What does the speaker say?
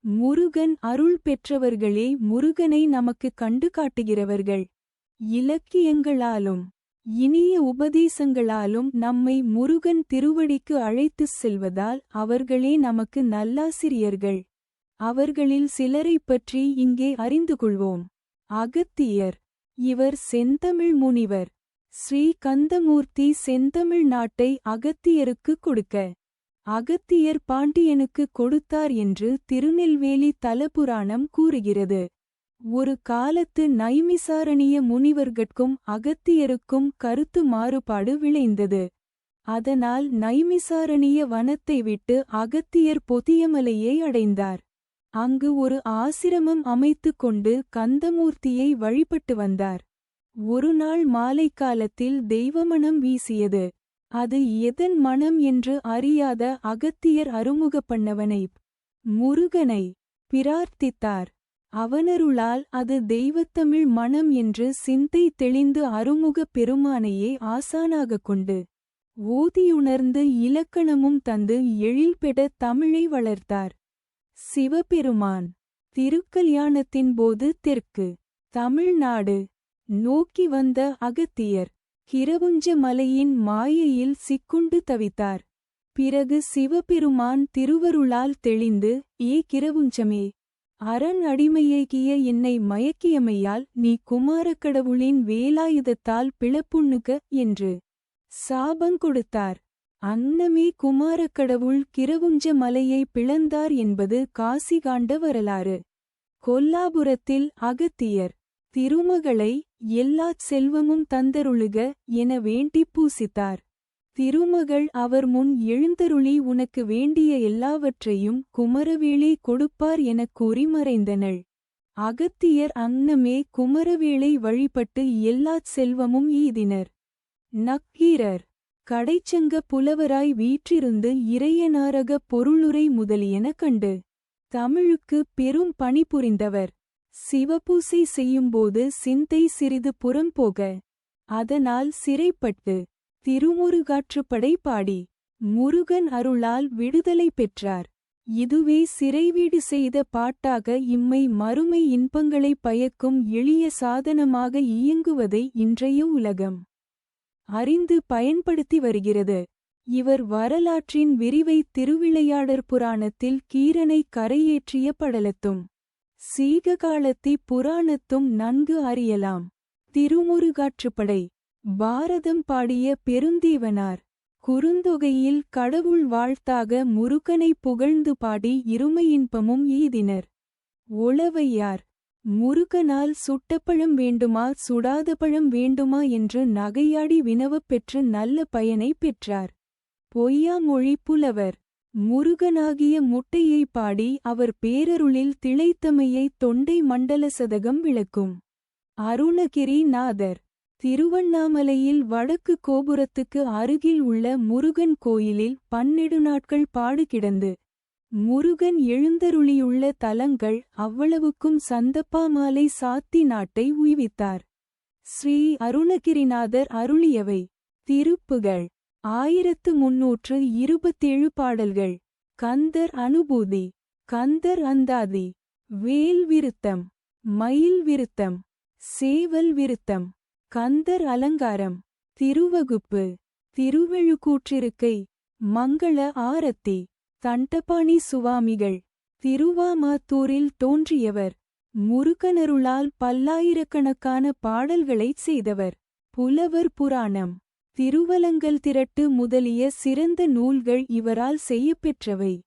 முருகன் அருள் பெற்றவர்களே முருகனை நமக்கு கண்டு காட்டுகிறவர்கள். இலக்கியங்களாலும் இனிய உபதேசங்களாலும் நம்மை முருகன் திருவடிக்கு அழைத்துச் செல்வதால் அவர்களே நமக்கு நல்லாசிரியர்கள். அவர்களில் சிலரைப் பற்றி இங்கே அறிந்து கொள்வோம். அகத்தியர். இவர் செந்தமிழ் முனிவர். ஸ்ரீ கந்தமூர்த்தி செந்தமிழ் நாட்டை அகத்தியருக்கு கொடுக்க அகத்தியர் பாண்டியனுக்கு கொடுத்தார் என்று திருநெல்வேலி தலபுராணம் கூறுகிறது. ஒரு காலத்து நைமிசாரணிய முனிவர்கட்கும் அகத்தியருக்கும் கருத்து மாறுபாடு விளைந்தது. அதனால் நைமிசாரணிய வனத்தை விட்டு அகத்தியர் பொதியமலையை அடைந்தார். அங்கு ஒரு ஆசிரமம் அமைத்துக் கொண்டு கந்தமூர்த்தியை வழிபட்டு வந்தார். ஒருநாள் மாலைக்காலத்தில் தெய்வமணம் வீசியது. அது எதன் மணம் என்று அறியாத அகத்தியர் அருமுகப்பண்ணவனை முருகனை பிரார்த்தித்தார். அவனருளால் அது தெய்வத்தமிழ் மணம் என்று சிந்தை தெளிந்து அருமுகப் பெருமானையே ஆசானாகக் கொண்டு ஓதியுணர்ந்து இலக்கணமும் தந்து எழில்பெட தமிழை வளர்த்தார். சிவபெருமான். திருக்கல்யாணத்தின் போது தெற்கு தமிழ்நாடு நோக்கி வந்த அகத்தியர் கிரவுஞ்ச மலையின் மாயையில் சிக்குண்டு தவித்தார். பிறகு சிவபெருமான் திருவருளால் தெளிந்து, ஏ கிரவுஞ்சமே, அரண் அடிமையேகிய என்னை மயக்கியமையால் நீ குமாரக்கடவுளின் வேலாயுதத்தால் பிளப்புண்ணுக என்று சாபங்கொடுத்தார். அன்னமே குமாரக்கடவுள் கிரவுஞ்ச மலையை பிளந்தார் என்பது காசி காண்ட வரலாறு. கொல்லாபுரத்தில் அகத்தியர் திருமகளை எல்லாச் செல்வமும் தந்தருளுக என வேண்டிப் பூசித்தார். திருமகள் அவர் முன் எழுந்தருளி உனக்கு வேண்டிய எல்லாவற்றையும் குமரவேளே கொடுப்பார் எனக் கூறி மறைந்தனள். அகத்தியர் அன்னமே குமரவேளை வழிபட்டு எல்லாச் செல்வமும் ஈதினர். நக்கீரர். கடைச்சங்க புலவராய் வீற்றிருந்து இறையனாரகப் பொருளுரை முதலியன கண்டு தமிழுக்கு பெரும் பணிபுரிந்தவர். சிவபூசை செய்யும்போது சிந்தை சிறிது புறம்போக அதனால் சிறைப்பட்டு திருமுருகாற்றுப்படை பாடி முருகன் அருளால் விடுதலை பெற்றார். இதுவே சிறைவீடு செய்த பாட்டாக இம்மை மறுமை இன்பங்களை பயக்கும் எளிய சாதனமாக இயங்குவதை இன்றைய உலகம் அறிந்து பயன்படுத்தி வருகிறது. இவர் வரலாற்றின் விரிவை திருவிளையாடற் புராணத்தில் கீரனை கரையேற்றிய படலத்தும் சீககாலத்தி புராணத்தும் நன்கு அறியலாம். திருமுருகாற்றுப்படை. பாரதம் பாடிய பெருந்தேவனார். குறுந்தொகையில் கடவுள் வாழ்த்தாக முருகனை புகழ்ந்து பாடி இருமையின்பமும் ஈதினர். ஒளவையார். முருகனால் சுட்டப்பழம் வேண்டுமா சுடாத பழம் வேண்டுமா என்று நகையாடி வினவப் பெற்று நல்ல பயனை பெற்றார். பொய்யாமொழி புலவர். முருகனாகிய முட்டையை பாடி அவர் பேரருளில் திளைத்தமையை தொண்டை மண்டல சதகம் விளக்கும். அருணகிரி நாதர். திருவண்ணாமலையில் வடக்கு கோபுரத்துக்கு அருகில் உள்ள முருகன் கோயிலில் 12 நாட்கள் பாடு கிடந்து முருகன் எழுந்தருளியுள்ள தலங்கள் அவ்வளவுக்கும் சந்தப்பாமாலை சாத்தி நாட்டை உய்வித்தார். ஸ்ரீ அருணகிரிநாதர் அருளியவை. திருப்புகழ் 1327 பாடல்கள். கந்தர் அனுபூதி. கந்தர் அந்தாதி. வேல் விருத்தம். மயில் விருத்தம். சேவல் விருத்தம். கந்தர் அலங்காரம். திருவகுப்பு. திருவெழுக்கூற்றிருக்கை. மங்கள ஆரத்தி. தண்டபாணி சுவாமிகள். திருவாமாத்தூரில் தோன்றியவர். முருகனருளால் பல்லாயிரக்கணக்கான பாடல்களைச் செய்தவர். புலவர் புராணம். திருவலங்கல் திரட்டு முதலிய சிறந்த நூல்கள் இவரால் செய்யப்பெற்றவை.